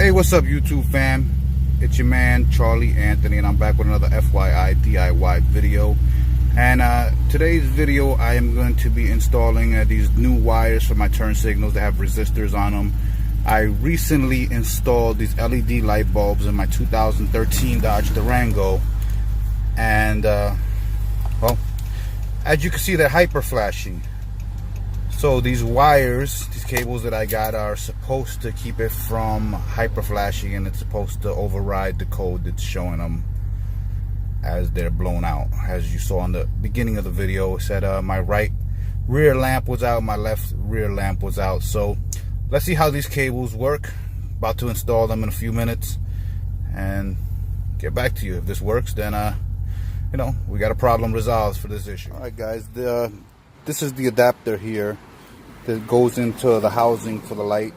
Hey, what's up YouTube fam? It's your man Charlie Anthony, and I'm back with another FYI DIY video. And today's video I am going to be installing these new wires for my turn signals that have resistors on them. I recently installed these LED light bulbs in my 2013 Dodge Durango, and well, as you can see, they're hyper flashing. So these wires, these cables that I got, are supposed to keep it from hyper flashing, and it's supposed to override the code that's showing them as they're blown out. As you saw in the beginning of the video, it said my right rear lamp was out, my left rear lamp was out. So let's see how these cables work. About to install them in a few minutes and get back to you. If this works, then you know, we got a problem resolved for this issue. All right guys, this is the adapter here that goes into the housing for the light,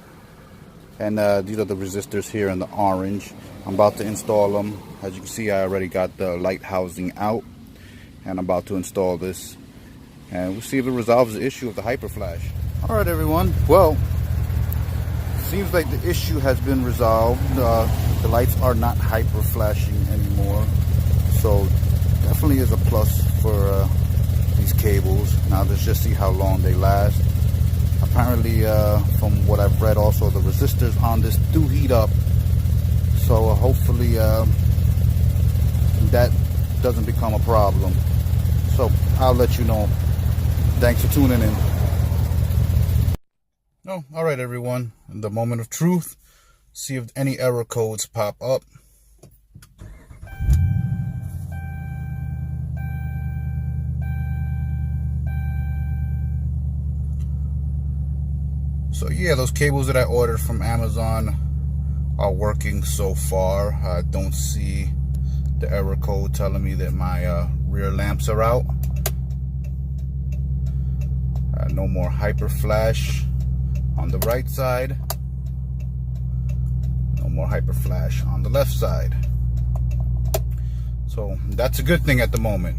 and these are the resistors here in the orange. I'm about to install them. As you can see, I already got the light housing out, and I'm about to install this, and we'll see if it resolves the issue of the hyper flash. All right everyone, well, seems like the issue has been resolved. The lights are not hyper flashing anymore, so definitely is a plus for these cables. Now let's just see how long they last. Apparently, from what I've read, also the resistors on this do heat up, so hopefully that doesn't become a problem. So I'll let you know. Thanks for tuning in. All right everyone, in the moment of truth, see if any error codes pop up. So yeah, those cables that I ordered from Amazon are working so far. I don't see the error code telling me that my rear lamps are out. No more hyper flash on the right side. No more hyper flash on the left side. So that's a good thing at the moment.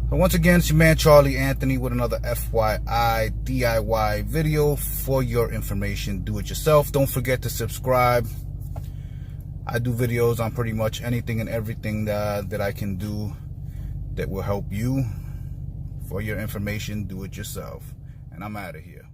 So once again, it's your man Charlie Anthony with another FYI DIY video for your information. Do it yourself. Don't forget to subscribe. I do videos on pretty much anything and everything that I can do that will help you. For your information, do it yourself. And I'm out of here.